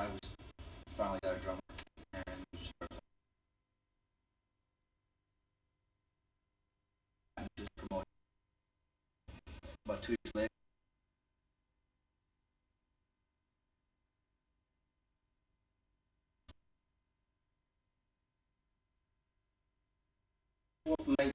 2005, we finally got a drummer, and we just started playing and just promoting. About 2 years later, what made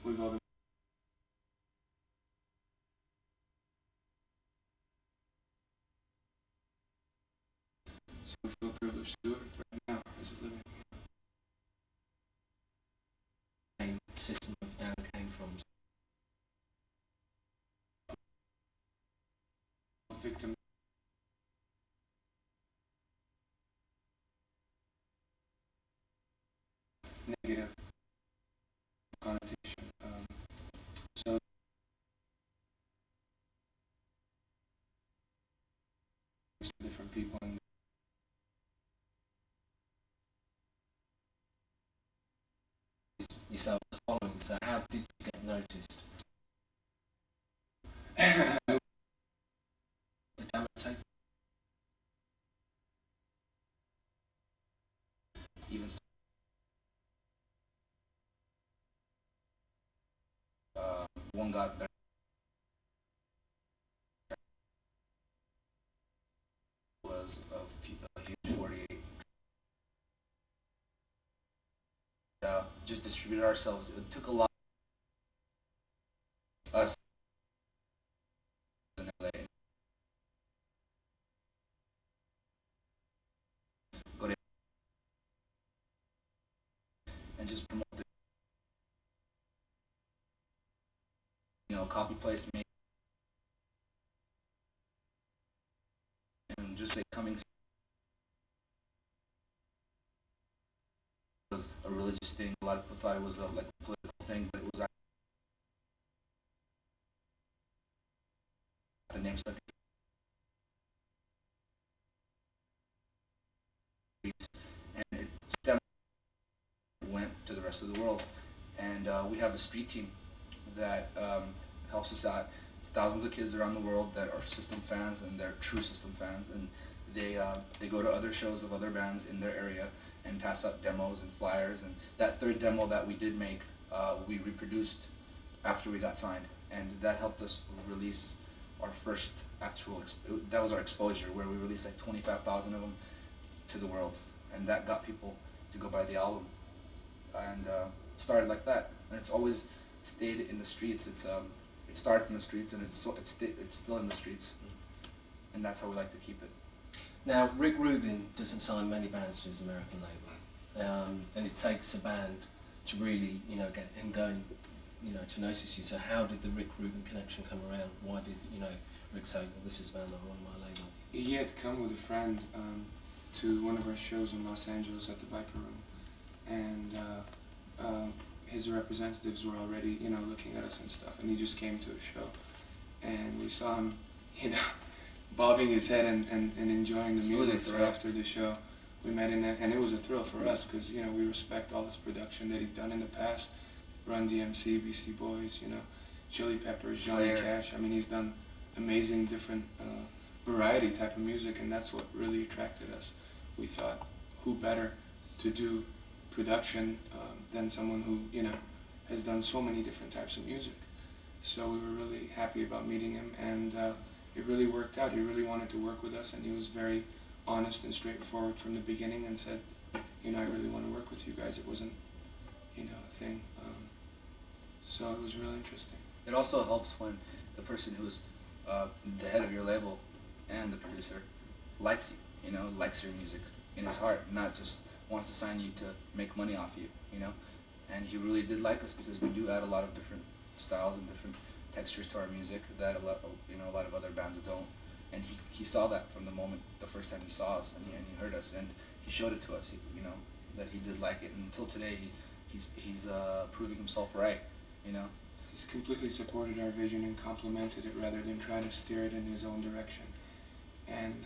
we've all been so we feel privileged to do it right now as a living. System of Down came from. Victim. Negative connotation. So different people and Yourself following, so how did you get noticed? The demo tape? even one got better. Was a huge 48. Just distributed ourselves. It took a lot. Us in LA. Go to and just promote the, copy place me and just say coming was a religious thing. A lot of people thought it was like a political thing, but it was actually the name stuck. And it stemmed, went to the rest of the world, and we have a street team that helps us out. It's thousands of kids around the world that are System fans, and they're true System fans, and they go to other shows of other bands in their area and pass out demos and flyers. And that third demo that we did make, we reproduced after we got signed, and that helped us release our first actual. That was our exposure, where we released like 25,000 of them to the world, and that got people to go buy the album, and started like that, and it's always stayed in the streets. It started in the streets, and it's still in the streets, and that's how we like to keep it. Now, Rick Rubin doesn't sign many bands to his American label, and it takes a band to really, get him going, to notice you. So how did the Rick Rubin connection come around? Why did, Rick say, well, this is a band that I want on my label? He had come with a friend to one of our shows in Los Angeles at the Viper Room, and his representatives were already, looking at us and stuff, and he just came to a show, and we saw him, bobbing his head and enjoying the music. So after the show, we met in that, and it was a thrill for us, because, we respect all his production that he'd done in the past, Run DMC, BC Boys, Chili Peppers, Johnny Cash. I mean, he's done amazing different variety type of music, and that's what really attracted us. We thought, who better to do production than someone who, has done so many different types of music. So we were really happy about meeting him, and it really worked out. He really wanted to work with us, and he was very honest and straightforward from the beginning, and said, I really want to work with you guys. It wasn't, a thing. So it was really interesting. It also helps when the person who's the head of your label and the producer likes you, likes your music in his heart, not just wants to sign you to make money off you, And he really did like us, because we do add a lot of different styles and different textures to our music that a lot of other bands don't. And he saw that from the first time he saw us, and he heard us, and he showed it to us, that he did like it. And until today, he's proving himself right, He's completely supported our vision and complemented it rather than try to steer it in his own direction. And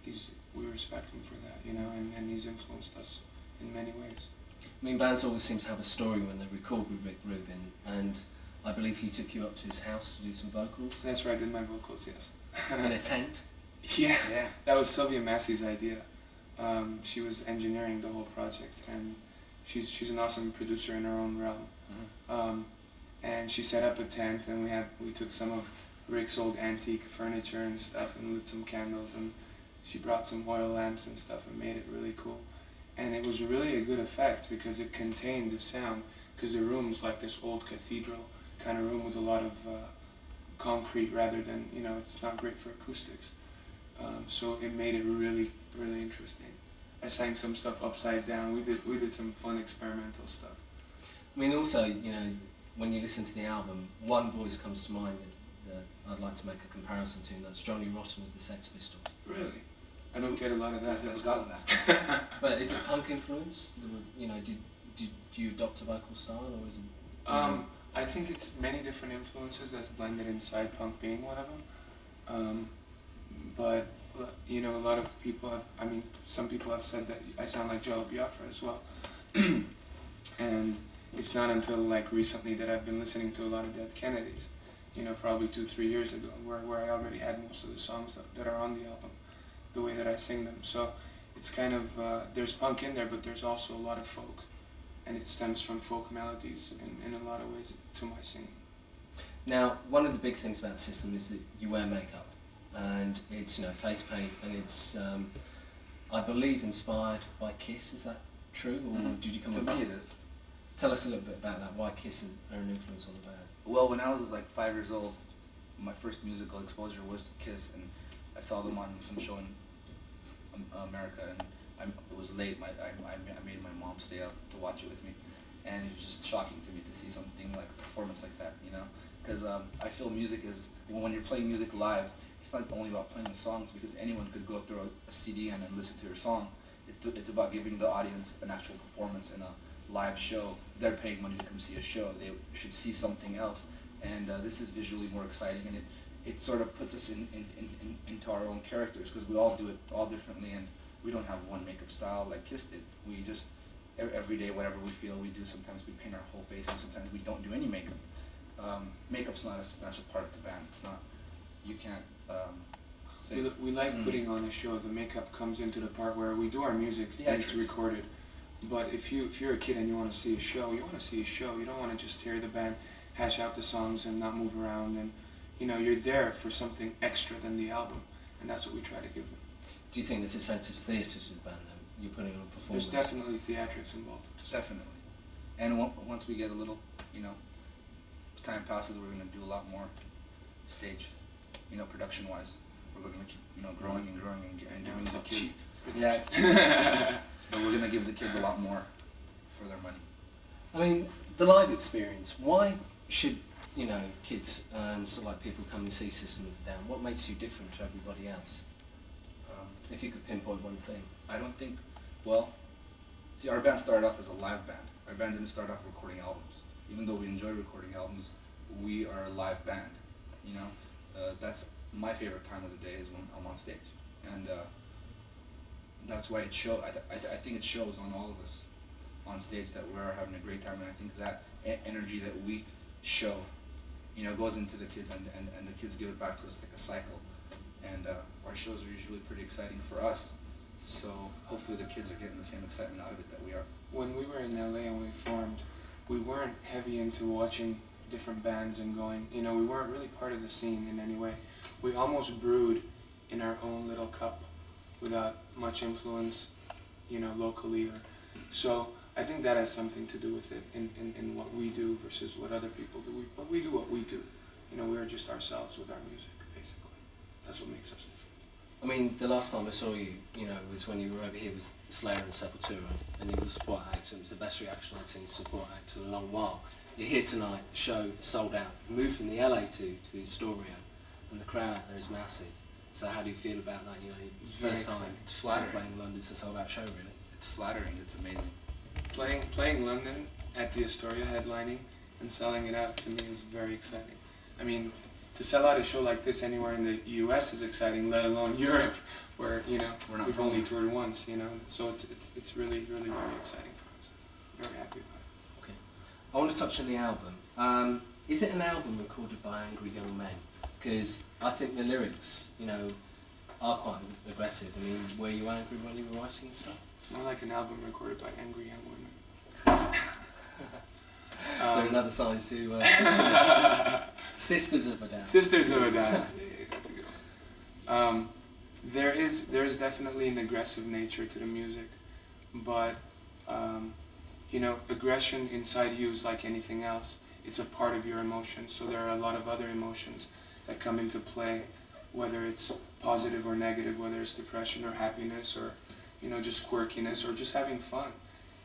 he's we respect him for that, you know, and he's influenced us in many ways. I mean, bands always seem to have a story when they record with Rick Rubin, and I believe he took you up to his house to do some vocals. That's where I did my vocals, yes. In a tent? Yeah, Yeah. that was Sylvia Massey's idea. She was engineering the whole project, and she's an awesome producer in her own realm. Mm-hmm. And she set up a tent, and we took some of Rick's old antique furniture and stuff, and lit some candles, and she brought some oil lamps and stuff, and made it really cool. And it was really a good effect because it contained the sound, because the room's like this old cathedral kind of room with a lot of concrete rather than, you know, it's not great for acoustics. So it made it really, really interesting. I sang some stuff upside down. We did some fun experimental stuff. I mean, also, you know, when you listen to the album, one voice comes to mind that I'd like to make a comparison to, and that's Johnny Rotten with the Sex Pistols. Really? I don't get a lot of that. I've forgotten that. But is it punk influence? You know, did you adopt a vocal style, or is it? I think it's many different influences that's blended inside, punk being one of them. But you know, a lot of people have. I mean, some people have said that I sound like Joe Biafra as well. And it's not until like recently that I've been listening to a lot of Dead Kennedys. You know, probably 2-3 years ago, where I already had most of the songs that are on the album, the way that I sing them. So it's kind of there's punk in there, but there's also a lot of folk, and it stems from folk melodies in a lot of ways to my singing. Now, one of the big things about System is that you wear makeup, and it's, you know, face paint, and it's I believe inspired by Kiss. Is that true, or did you come To up? me, it is. Tell us a little bit about that. Why Kiss are an influence on the band? Well, when I was like 5 years old, my first musical exposure was Kiss, and I saw them on some show in America, and it was late. I made my mom stay up to watch it with me, and it was just shocking to me to see something like a performance like that, you know? Because I feel music is, when you're playing music live, it's not only about playing the songs, because anyone could go through a CD and listen to your song. It's about giving the audience an actual performance in a live show. They're paying money to come see a show. They should see something else, and this is visually more exciting, and it sort of puts us into our own characters, because we all do it all differently, and we don't have one makeup style like Kiss did. We just, every day, whatever we feel, we do. Sometimes we paint our whole face, and sometimes we don't do any makeup. Makeup's not a substantial part of the band. It's not, you can't say. We like putting on a show. The makeup comes into the part where we do our music and it's recorded. But if you're a kid and you want to see a show, you want to see a show. You don't want to just hear the band hash out the songs and not move around. And you know, you're there for something extra than the album, and that's what we try to give them. Do you think there's a sense of theatre to the band then? You're putting on a performance? There's definitely theatrics involved. Definitely. And once we get a little, you know, time passes, we're going to do a lot more stage, you know, production-wise. We're going to keep, you know, growing and growing and giving the kids. Yeah, it's cheap. But we're going to give the kids a lot more for their money. I mean, the live experience, why should, you know, kids and sort of like people come and see System of a Down? What makes you different to everybody else? If you could pinpoint one thing. I don't think, well, see, our band started off as a live band. Our band didn't start off recording albums. Even though we enjoy recording albums, we are a live band, you know? That's my favorite time of the day is when I'm on stage. And that's why it shows, I think it shows on all of us on stage that we're having a great time, and I think that energy that we show, you know, goes into the kids, and the kids give it back to us like a cycle. And our shows are usually pretty exciting for us, so hopefully the kids are getting the same excitement out of it that we are. When we were in LA and we formed, we weren't heavy into watching different bands and going, you know, we weren't really part of the scene in any way. We almost brewed in our own little cup without much influence, you know, locally. So I think that has something to do with it in what we do versus what other people do. But we do what we do. You know, we're just ourselves with our music, basically. That's what makes us different. I mean, the last time I saw you, you know, was when you were over here with Slayer and Sepultura, and you were the support act, and it was the best reaction I'd seen support act in a long while. You're here tonight, the show sold out. You moved from the LA to the Astoria, and the crowd out there is massive. So how do you feel about that? You know, it's the first time It's flattering. playing in London, it's a sold out show, really. It's flattering. It's amazing. Playing London at the Astoria headlining and selling it out to me is very exciting. I mean, to sell out a show like this anywhere in the US is exciting, let alone Europe. where We're not we've from only there. toured once, so it's really very exciting for us. Very happy about it. Okay. I want to touch on the album. Is it an album recorded by angry young men? Because I think the lyrics, are quite aggressive. I mean, were you angry when you were writing stuff? It's more like an album recorded by angry young women. So another side to Sisters of a Down. Sisters of a Down. That's a good one. There is definitely an aggressive nature to the music, but aggression inside you is like anything else. It's a part of your emotions. So there are a lot of other emotions that come into play, whether it's positive or negative, whether it's depression or happiness or just quirkiness or just having fun,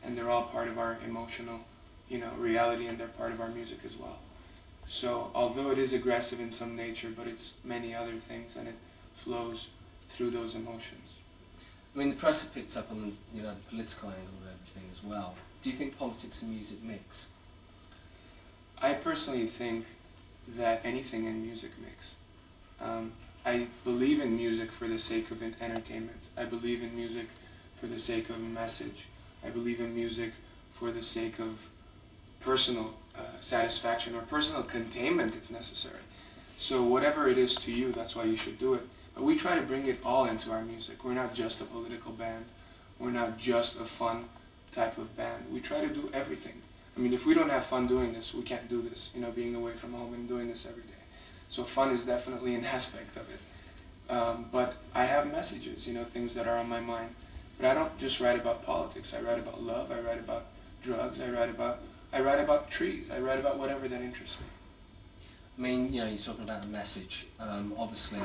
and they're all part of our emotional reality, and they're part of our music as well. So although it is aggressive in some nature, but it's many other things, and it flows through those emotions. I mean, the press have picked up on the political angle of everything as well. Do you think politics and music mix? I personally think that anything in music mix. I believe in music for the sake of entertainment. I believe in music for the sake of a message. I believe in music for the sake of personal satisfaction or personal containment if necessary. So whatever it is to you, that's why you should do it. But we try to bring it all into our music. We're not just a political band. We're not just a fun type of band. We try to do everything. I mean, if we don't have fun doing this, we can't do this, being away from home and doing this every day. So fun is definitely an aspect of it. But I have messages, things that are on my mind. But I don't just write about politics. I write about love. I write about drugs. I write about trees. I write about whatever that interests me. I mean, you're talking about a message. Obviously,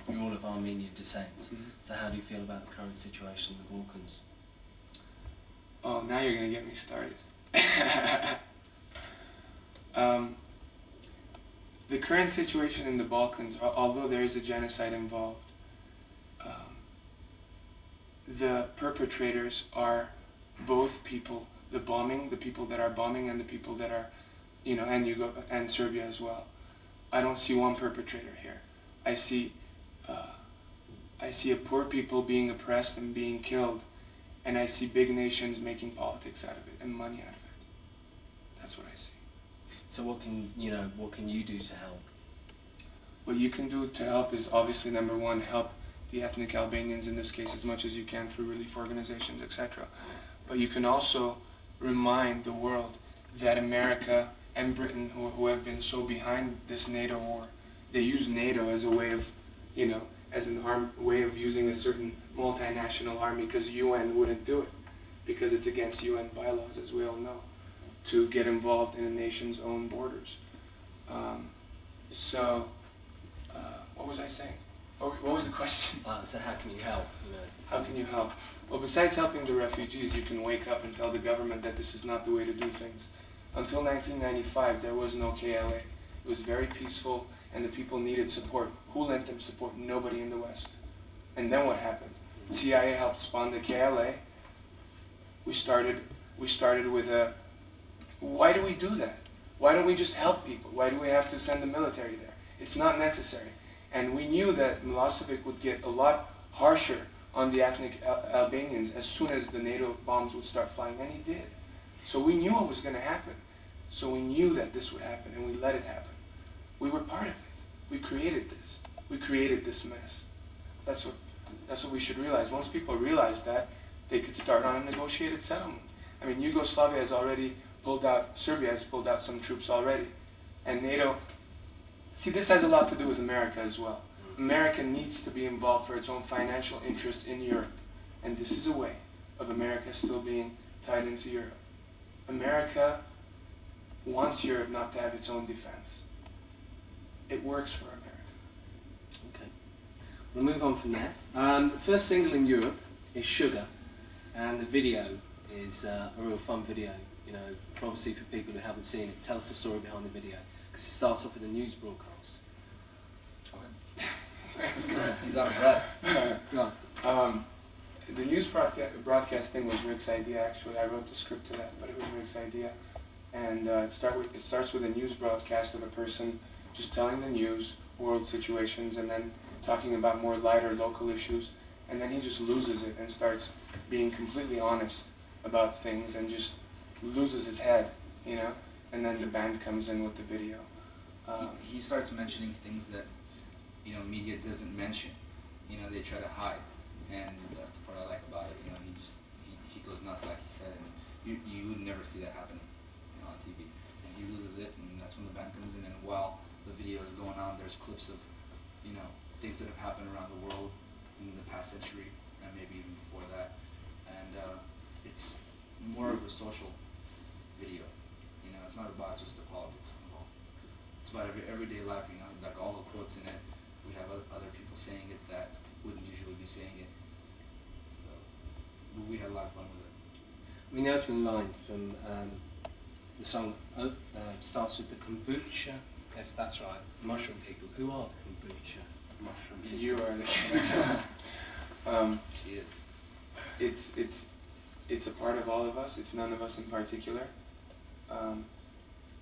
you're all of Armenian descent. Mm-hmm. So how do you feel about the current situation in the Balkans? Oh, now you're going to get me started. The current situation in the Balkans, although there is a genocide involved, the perpetrators are both people, the people that are bombing and the people that are, and Serbia as well. I don't see one perpetrator here. I see a poor people being oppressed and being killed, and I see big nations making politics out of it and money out of it. That's what I see. So what can you do to help? What you can do to help is obviously, number one, help the ethnic Albanians in this case as much as you can through relief organizations, etc. But you can also remind the world that America and Britain, who have been so behind this NATO war, they use NATO as a way of, as an way of using a certain multinational army, because UN wouldn't do it, because it's against UN bylaws, as we all know, to get involved in a nation's own borders. What was I saying? What was the question? So how can you help? How can you help? Well, besides helping the refugees, you can wake up and tell the government that this is not the way to do things. Until 1995, there was no KLA. It was very peaceful, and the people needed support. Who lent them support? Nobody in the West. And then what happened? CIA helped spawn the KLA. We started with a... Why do we do that? Why don't we just help people? Why do we have to send the military there? It's not necessary. And we knew that Milosevic would get a lot harsher on the ethnic Albanians as soon as the NATO bombs would start flying, and he did. So we knew what was going to happen. So we knew that this would happen, and we let it happen. We were part of it. We created this. We created this mess. That's what we should realize. Once people realize that, they could start on a negotiated settlement. I mean, Yugoslavia has already pulled out, Serbia has pulled out some troops already. And NATO, see, this has a lot to do with America as well. America needs to be involved for its own financial interests in Europe. And this is a way of America still being tied into Europe. America wants Europe not to have its own defense. It works for America. Okay. We'll move on from there. The first single in Europe is Sugar, and the video is a real fun video, obviously for people who haven't seen it. Tell us the story behind the video, because it starts off with a news broadcast. He's out of breath. Go on. The news broadcast thing was Rick's idea, actually. I wrote the script to that, but it was Rick's idea. And it starts with a news broadcast of a person just telling the news, world situations, and then talking about more lighter local issues. and then he just loses it and starts being completely honest about things and just loses his head, you know, and then the band comes in with the video. He starts mentioning things that, you know, media doesn't mention. You know, they try to hide, and that's the part I like about it. You know, he goes nuts, like he said, and you would never see that happen, you know, on TV. And he loses it, and that's when the band comes in. And while the video is going on, there's clips of, you know, things that have happened around the world in the past century, and maybe even before that. And it's more of a social video. You know, it's not about just the politics involved. It's about everyday life. You know, like all the quotes in it. We have other people saying it that wouldn't usually be saying it. So we had a lot of fun with it. I mean, the opening line from the song starts with the kombucha, if that's right. Mushroom people. Who are the kombucha mushroom people? You are the She is. It's a part of all of us. It's none of us in particular.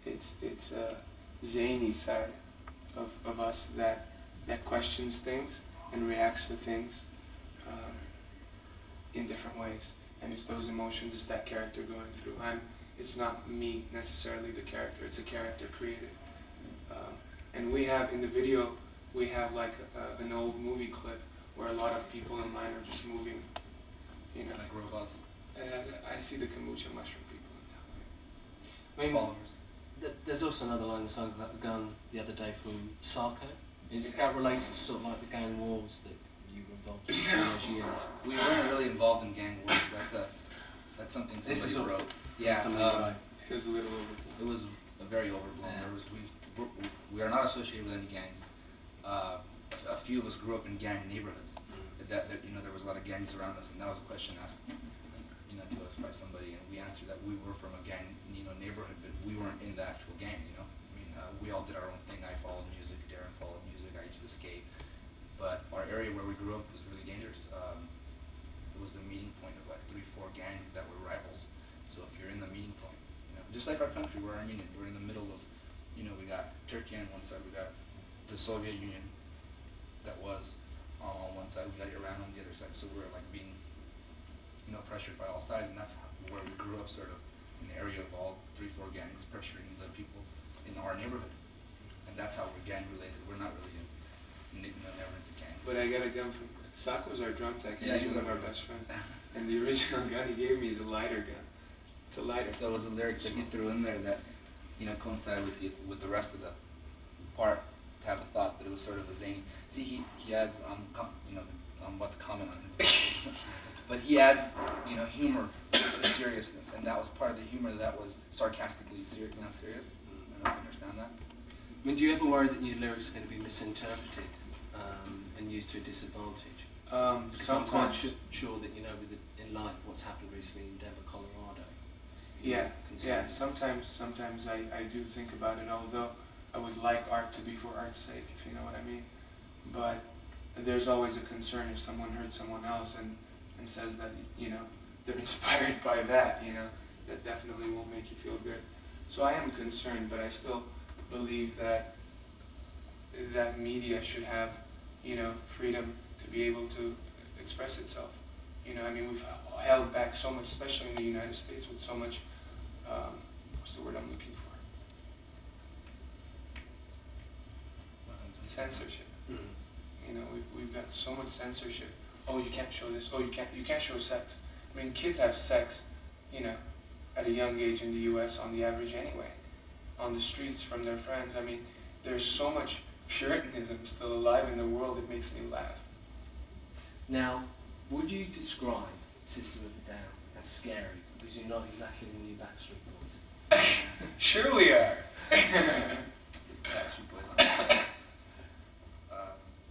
It's a zany side of us that questions things and reacts to things in different ways. And it's those emotions, it's that character going through. It's not me necessarily the character, it's a character created. And we have, in the video, we have like an old movie clip where a lot of people in line are just moving, you know. Like robots. I see the kombucha mushroom people in that way. I mean, Followers. there's also another line in the song about the gun the other day from Sarko. Is that related to sort of like the gang wars that you were involved in those years? We weren't really involved in gang wars. That's something This is somebody also wrote. Yeah, something right. It was a little overblown. it was a very overblown. Yeah. We are not associated with any gangs. A few of us grew up in gang neighborhoods. That you know, there was a lot of gangs around us, and that was a question asked, you know, to us by somebody, and we answered that we were from a gang, you know, neighborhood, but we weren't in the actual gang. You know, I mean, we all did our own thing. I followed music, Darren followed music. I used to skate, but our area where we grew up was really dangerous. It was the meeting point of like 3-4 gangs that were rivals. So if you're in the meeting point, you know, just like our country, we're Armenian, we're in the middle of, you know, we got Turkey on one side, we got the Soviet Union that was on one side, we got Iran on the other side. So we're like being, you know, pressured by all sides, and that's where we grew up, sort of an area of all 3-4 gangs pressuring the people in our neighborhood, and that's how we're gang related. We're not really in, you know, never into gangs. But I got a gun from Sako's our drum tech, and Yeah, he's he's one of our- our best friends. And the original gun he gave me is a lighter gun. It's a lighter. So it was a lyric that he threw in there that, you know, coincided with the rest of the part to have a thought, but it was sort of a zany. See, he adds, you know, I'm about to comment on his vocals, but he adds, you know, humor with the seriousness, and that was part of the humor that was sarcastically serious. I don't know if you understand that. I mean, do you ever worry that your lyrics are going to be misinterpreted and used to a disadvantage? Because I'm quite sure that, you know, in light of what's happened recently in Denver, Colorado. Yeah, consider- yeah. Sometimes I do think about it, although I would like art to be for art's sake, if you know what I mean. But there's always a concern if someone heard someone else and says that, you know, they're inspired by that, you know, that definitely won't make you feel good. So I am concerned, but I still believe that media should have, you know, freedom to be able to express itself. You know, I mean, we've held back so much, especially in the United States, with so much, what's the word I'm looking for? Censorship. Mm. You know, we've got so much censorship. Oh, you can't show this. Oh, you can't show sex. I mean, kids have sex, you know, at a young age in the U.S. on the average anyway, on the streets from their friends. I mean, there's so much Puritanism still alive in the world. It makes me laugh. Now, would you describe System of a Down as scary? Because you're not exactly the new Backstreet Boys. Sure we are. Backstreet Boys on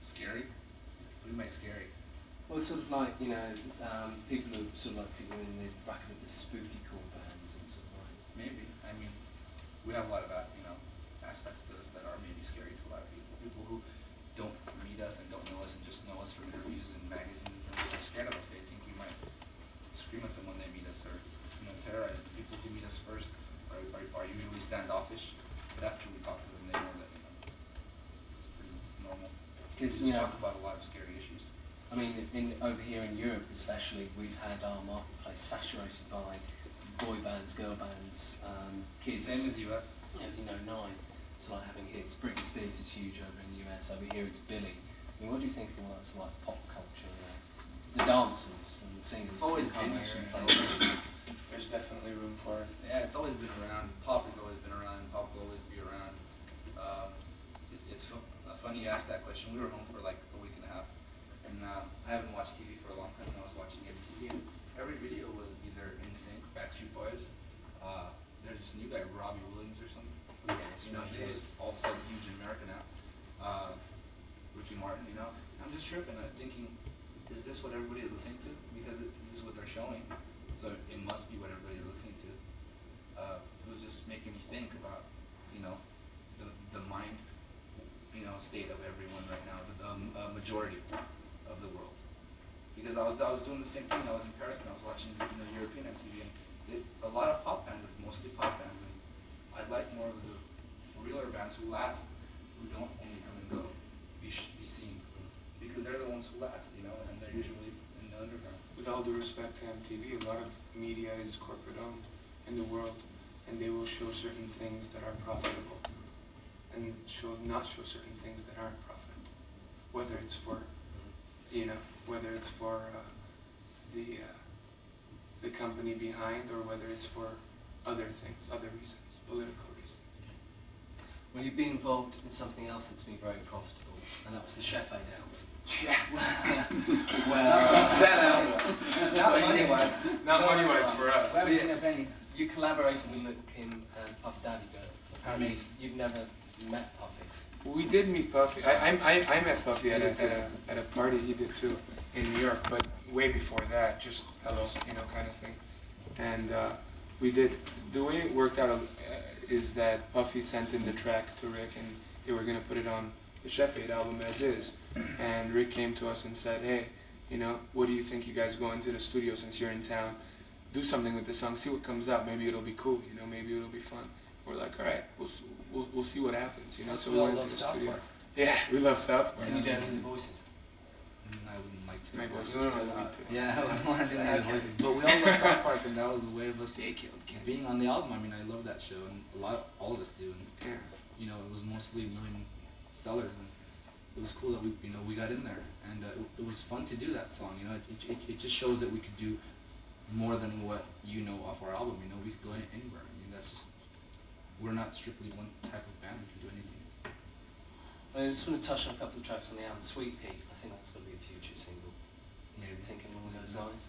scary? What do you mean by scary? Well, it's sort of like, you know, people who sort of like people in the bracket of the spooky cool bands and sort of like. Maybe. I mean, we have a lot of, you know, aspects to us that are maybe scary to a lot of people. People who don't meet us and don't know us and just know us from interviews and magazines, and they're scared of us. They think we might scream at them when they meet us or, you know, terrorize them. People who meet us first are usually standoffish, but after we talk to them, they know that, you know, it's pretty normal. Because, We you know, talk about a lot of scary issues. I mean, over here in Europe especially, we've had our marketplace saturated by boy bands, girl bands, kids. Same as US. You know, 9. So like having hits. Britney Spears is huge over in the US. Over here it's Billie. I mean, what do you think of all that's like pop culture? The dancers and the singers. It's always who come been here here. and play instruments. There's definitely room for it. Yeah, it's always been around. Pop has always been around. Pop will always be around. Funny you asked that question. We were home for like a week and a half, and I haven't watched TV for a long time. And I was watching MTV, and every video was either NSYNC, Backstreet Boys. There's this new guy, Robbie Williams or something. You know, he was all of a sudden huge in America now. Ricky Martin, you know. I'm just tripping, thinking, is this what everybody is listening to? Because this is what they're showing, so it must be what everybody is listening to. It was just making me think about, you know, the mind, you know, state of everyone right now, the majority of the world. Because I was doing the same thing. I was in Paris and I was watching, you know, European MTV, and a lot of pop bands. It's mostly pop bands, and I'd like more of the realer bands who last, who don't only come and go, be seen, because they're the ones who last, you know, and they're usually in the underground. With all due respect to MTV, a lot of media is corporate owned in the world, and they will show certain things that are profitable, and not show certain things that aren't profitable. Whether it's for, you know, whether it's for the company behind, or whether it's for other things, other reasons, political reasons. Well, you've been involved in something else that's been very profitable, and that was the Shavo album. Yeah. Well, Sad album. Not money-wise. Not money-wise for us. I haven't seen a penny. You collaborated with Lil Kim and Puff Daddy, but apparently you've never met Puffy. We did meet Puffy. I met Puffy at a party he did too in New York, but way before that, just hello, you know, kind of thing. And we did. The way it worked out is that Puffy sent in the track to Rick, and they were gonna put it on the Shavo album as is. And Rick came to us and said, "Hey, you know, what do you think? You guys go into the studio since you're in town, do something with the song, see what comes out. Maybe it'll be cool. You know, maybe it'll be fun." We're like, "All right, we'll see what happens." You know, so we went to the studio. Park. Yeah, we love South Park. Can you do any of the voices? I wouldn't like to. My voice is good. Yeah, I wouldn't want to do any of the voices. But we all love South Park, and that was the way of us They killed Ken. being on the album. I mean, I love that show, and all of us do. And Yeah. you know, it was mostly million sellers, and it was cool that we got in there, and it was fun to do that song. You know, it just shows that we could do more than what you know off our album. You know, we could go anywhere. I mean, that's just, we're not strictly one type of band. We can do anything. I just want to touch on a couple of tracks on the album. Sweet Pea, I think that's going to be a future single. You know, thinking along those lines.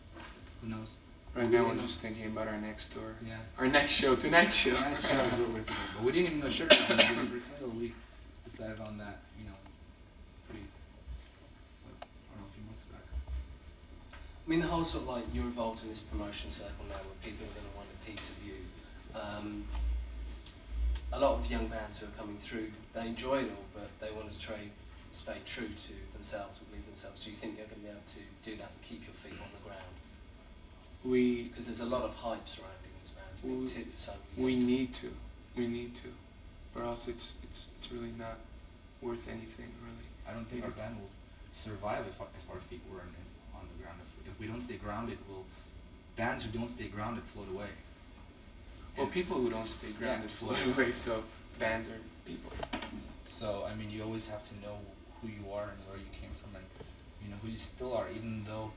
Who knows? Right now we're just thinking about our next tour. Yeah. Our next show, tonight's show. Tonight's show is what we're thinking. But we didn't even know Sugar was going for a single. We decided on that, you know, pretty, I don't know, a few months back. I mean, the whole sort of like, you're involved in this promotion circle now where people are going to want a piece of you. A lot of young bands who are coming through, they enjoy it all, but they want to stay true to themselves, or believe themselves. Do you think you're going to be able to do that and keep your feet on the ground? Because there's a lot of hype surrounding this band. Big tip for some reason. We need to, or else it's really not worth anything, really. I don't think our band will survive if our feet were on the ground. If we don't stay grounded, bands who don't stay grounded float away. Well, people who don't stay grounded float away, so bands are people. So, I mean, you always have to know who you are and where you came from, and you know who you still are, even though,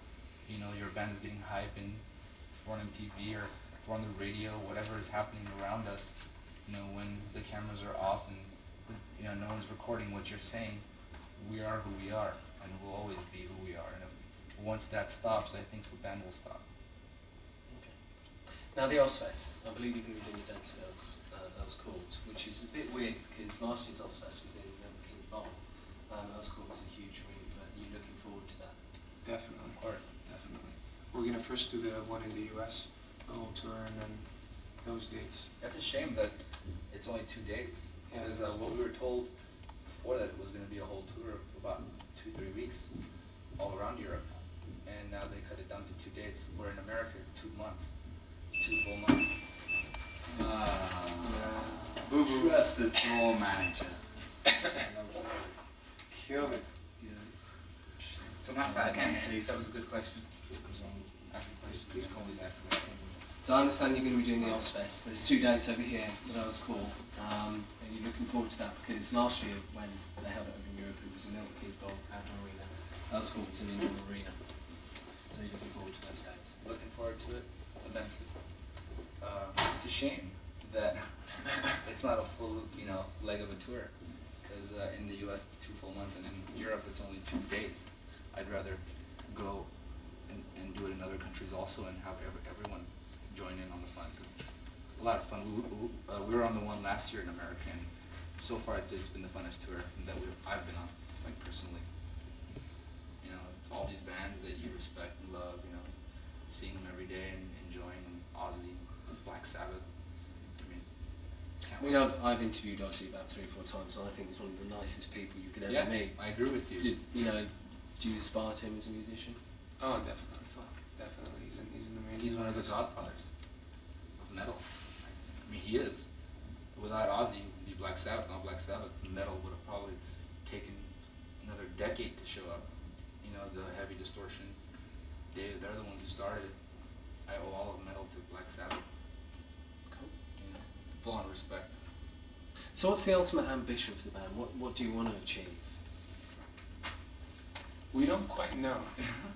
you know, your band is getting hype and we're on MTV or we're on the radio, whatever is happening around us. You know, when the cameras are off and, you know, no one's recording what you're saying, we are who we are, and we'll always be who we are. And if once that stops, I think the band will stop. Okay. Now the Ozfest, I believe you're going to be doing the dance Earls Court, which is a bit weird because last year's Ozfest was in Milton Keynes Bowl. Earls Court's a huge arena, but you're looking forward to that. Definitely. Of course. Definitely. We're gonna first do the one in the US, the whole tour, and then those dates. That's a shame that it's only 2 dates. Yeah, Because what we were told before that it was going to be a whole tour of about 2-3 weeks all around Europe, and now they cut it down to 2 dates. Where in America it's 2 months, it's 2 full months. Boo-boo. Trust the tour manager. Killed it. Too I can't hear you. That was a good question. Ask the question. You call me back for that. So I understand you're going to be doing the Ozfest. There's 2 dates over here that I was called, and you're looking forward to that because last year when they held it over in Europe, it was a Milton Keynes Bowl outdoor arena. That was cool. It's an indoor arena. So you're looking forward to those dates. Looking forward to it immensely. It's a shame that it's not a full, leg of a tour, because in the U.S. it's 2 full months, and in Europe it's only 2 days. I'd rather go and do it in other countries also, and have everyone join in on the fun, because it's a lot of fun. We were on the one last year in America, and so far it's been the funnest tour that I've been on, like personally. All these bands that you respect and love, seeing them every day and enjoying them. Ozzy, Black Sabbath. I've interviewed Ozzy about 3 or 4 times, and I think he's one of the nicest people you could ever meet. I agree with you. Do you aspire to him as a musician? Oh, definitely. Definitely. He's an amazing He's one of the artist. godfathers of metal. He is. Without Ozzy, it would be Black Sabbath. Not Black Sabbath. Metal would have probably taken another decade to show up. The heavy distortion. They're the ones who started it. I owe all of metal to Black Sabbath. Cool. Full on respect. So what's the ultimate ambition for the band? What do you want to achieve? We don't quite know.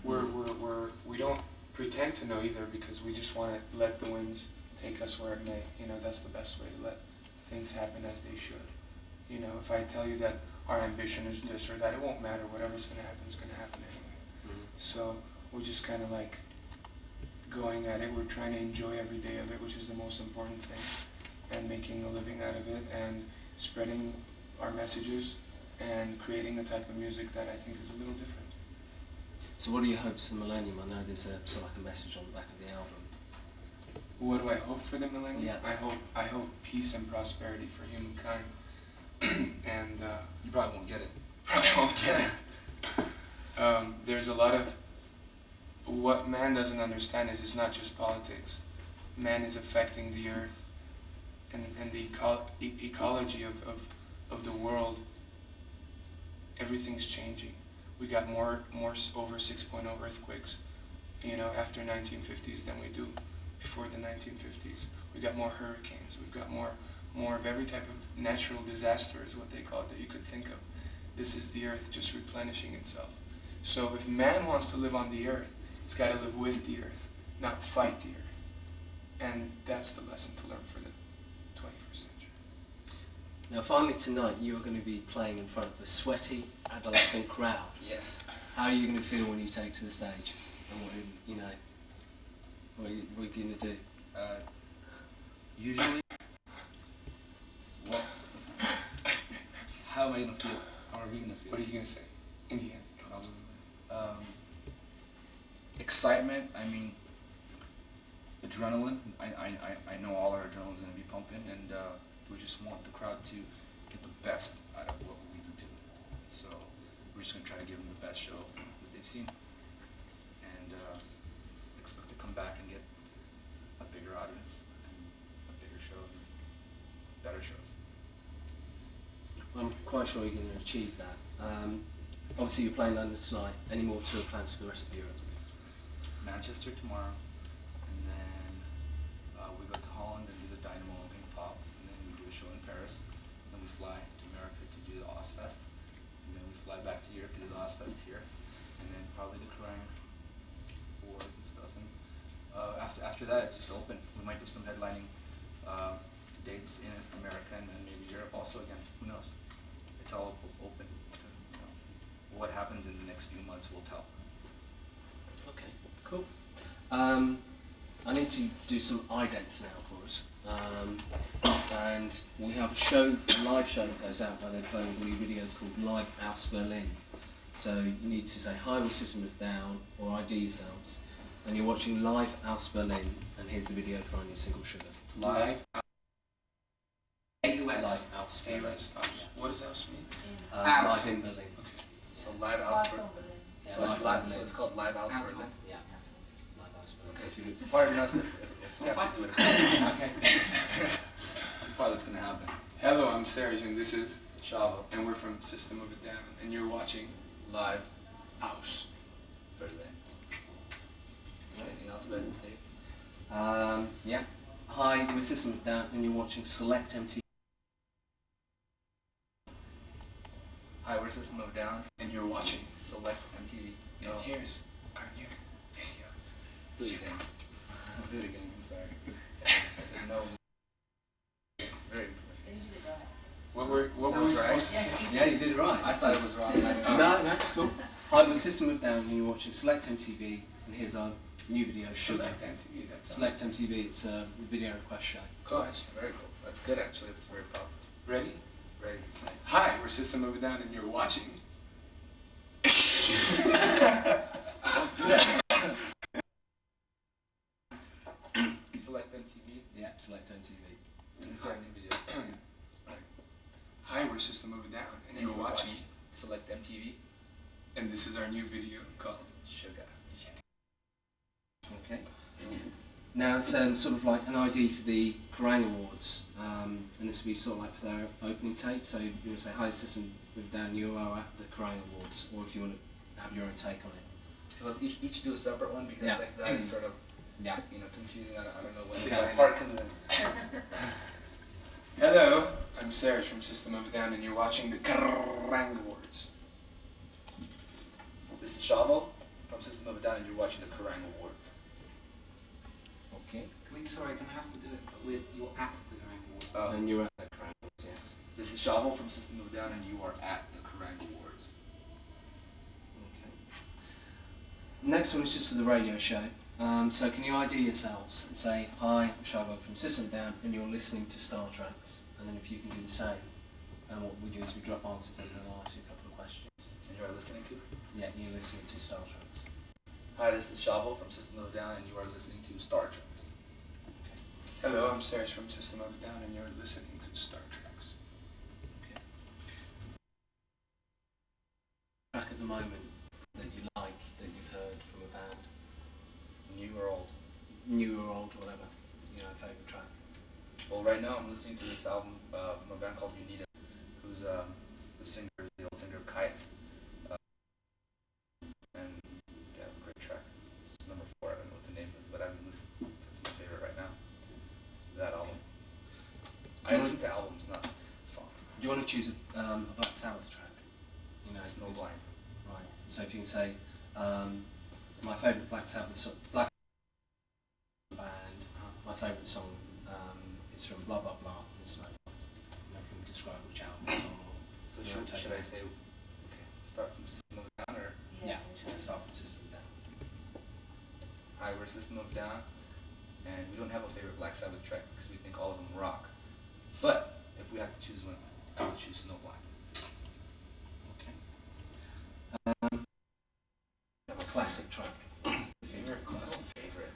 We don't pretend to know either, because we just want to let the winds take us where it may. That's the best way to let things happen as they should. If I tell you that our ambition is this or that, it won't matter. Whatever's going to happen is going to happen anyway. So we're just kind of like going at it. We're trying to enjoy every day of it, which is the most important thing, and making a living out of it, and spreading our messages, and creating a type of music that I think is a little different. So what are your hopes for the millennium? I know there's a message on the back of the album. What do I hope for the millennium? Yeah. I hope peace and prosperity for humankind. And You probably won't get it. probably won't get it. There's a lot of what man doesn't understand is it's not just politics. Man is affecting the earth and the ecology of the world. Everything's changing. We got more over 6.0 earthquakes, after 1950s than we do before the 1950s. We got more hurricanes. We've got more of every type of natural disaster is what they call it that you could think of. This is the earth just replenishing itself. So if man wants to live on the earth, it's got to live with the earth, not fight the earth. And that's the lesson to learn for the 21st century. Now finally tonight you are going to be playing in front of a sweaty adolescent crowd. Yes. How are you going to feel when you take to the stage? And what are you going to do? Usually, how am I gonna feel? How are we gonna feel? What are you going to say? In the end. Excitement. Adrenaline. I know all our adrenaline's gonna be pumping, and we just want the crowd to get the best out of what we do. So we're just gonna try to give them the best show that they've seen, and expect to come back and get a bigger audience and a bigger show, and better shows. I'm quite sure you're going to achieve that. Obviously you're playing London tonight. Any more tour plans for the rest of Europe? Manchester tomorrow, and then we go to Holland and do the Dynamo and Pink Pop, and then we do a show in Paris, then we fly to America to do the Ozfest, and then we fly back to Europe to do the Ozfest here, and then probably the Kerrang Awards and stuff, and after that it's just open. We might do some headlining dates in America and maybe Europe also again, who knows. It's all open. What happens in the next few months will tell. Okay, cool. I need to do some idents now for us. And we have a live show that goes out where they play all your videos called Live House Berlin. So you need to say hi with System of Down or ID yourselves. And you're watching Live House Berlin, and here's the video for our new single Sugar. Live. Live House Berlin. What does house mean? Live in Berlin. Okay. So live house Berlin. Yeah, So live it's in live. Berlin. So it's called live house Berlin. Yeah. Live House Berlin. Okay, if you pardon us if we have to do it. Okay. It's probably what's gonna happen. Hello, I'm Serj, and this is Shavo. and we're from System of a Down, and you're watching Live. House Berlin. Anything else about to say? Yeah. Hi, we're System of Down, and you're watching Select MTV. Hi, we're System of Down, And you're watching. Select MTV. And here's our new video. Do it again. Do it again, I'm sorry. I said no. Very What were That we was right. supposed to say? Yeah, you did it right. I thought it was wrong. No, it's cool. Hi, we're System of Down, and you're watching Select MTV, and here's our new video, Sugar. Select MTV, that's Select MTV, it's a video request show. Gosh. Very cool. That's good actually. It's very positive. Ready? Very Hi, we're System of a Down and you're watching. Select MTV. Yeah, Select MTV. And this is our new video. Sorry. Hi, we're System of a Down and you're watching. Select MTV. And this is our new video called Sugar. Okay. Now it's sort of like an ID for the Kerrang Awards, and this will be sort of like for their opening tape. So you want to say, "Hi, System of Down, you are at the Kerrang Awards," or if you want to have your own take on it. So let's each do a separate one because Yeah. like that is sort of Yeah. confusing. I don't know when Yeah. that part comes in. Hello, I'm Serj from System of a Down and you're watching the Kerrang Awards. This is Shavo from System of a Down and you're watching the Kerrang Awards. Okay. Can I ask to do it with your at the Kerrang Awards? And you're at the Kerrang Awards, yes. This is Shavo from System of a Down and you are at the Kerrang Awards. Okay. Next one is just for the radio show. So can you ID yourselves and say, "Hi, I'm Shavo from System of Down, and you're listening to Star Treks." And then if you can do the same, and what we do is we drop answers and then I'll ask you a couple of questions. And you are listening to? Yeah, you're listening to Star Treks. Hi, this is Shavo from System of a Down and you are listening to Star Treks. Hello, I'm Serj from System of a Down and you're listening to Star Treks. Track at the moment that you like, that you've heard from a band, New or old? new or old, whatever, favourite track. Well, right now I'm listening to this album from a band called Unita, who's the old singer of Caius. And they have a great track. It's number 4. I don't know what the name is, but that's my favorite right now. That album. I listen to albums, not songs. Do you want to choose a Black Sabbath track? Snowblind. Right. So if you can say, my favourite Black Sabbath Black band, my favourite song is from blah blah blah. It's like nothing to describe which album it's on. So should I say, okay, start from System of a Down or? Yeah. Start from System of Down. Hi, we're System of a Down, and we don't have a favorite Black Sabbath track because we think all of them rock. But if we had to choose one, I would choose Snowblind. Okay. Have a classic track. Favorite? Classic favorite.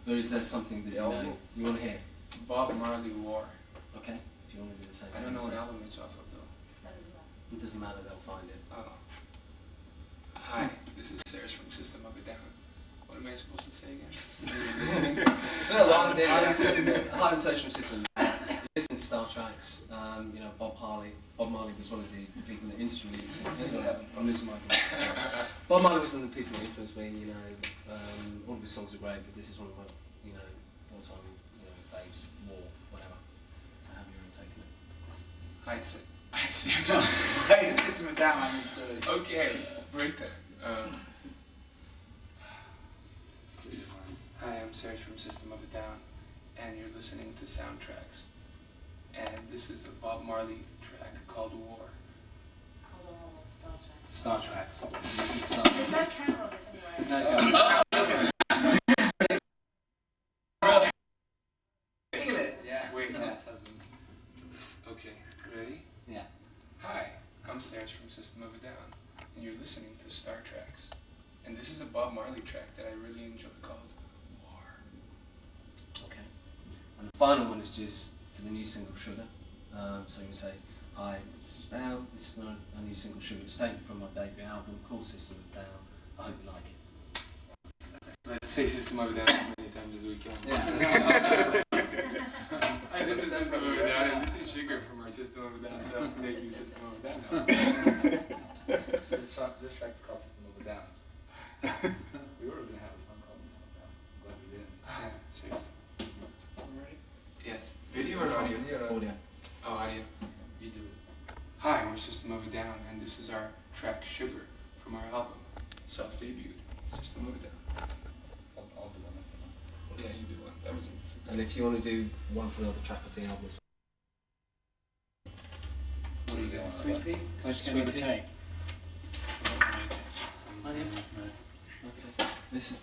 Or is there something that you want to hear? Bob Marley War. Okay. If you want to do the same. I don't know what album it's off of though. It doesn't matter. They'll find it. Oh. Hi, this is Serj from System of a Down. What am I supposed to say again? You're listening to It's been a long day. Hi, I'm Serj from System. Listen to Star Treks. Bob Marley was one of the people that influenced me. I'm losing my voice. Bob Marley was one of the people that influenced me. All of his songs are great, but this is one of my, all-time, faves. War, whatever. So have your own take on it. Hi, Serj. Hey, it's System of a Down, I'm Serj. Okay, break time. Hi, I'm Serj from System of a Down, and you're listening to Soundtracks. And this is a Bob Marley track called War. Hold on, Star Star Trek. Treks. This is Star Treks. There's no camera on this anyway. There's no Feel it? Yeah. Wait, Yeah. Okay, ready? Yeah. Hi, I'm Serj from System of a Down, and you're listening to Star Treks. And this is a Bob Marley track that I really enjoy called War. Okay. And the final one is just for the new single Sugar. So you can say, "Hi, this is Down. This is a new single Sugar. It's taken from my debut album called System of a Down. I hope you like it." Let's say System of a Down as many times as we can. Yeah. Hi, this is System of a Down, and this is Sugar from our System of a Down self-debut System of a Down. This track is called System of a Down. And if you want to do one for another track of the album as What are you going Sweet pea? Can I just get Sweet another pea. take? well. Okay. This is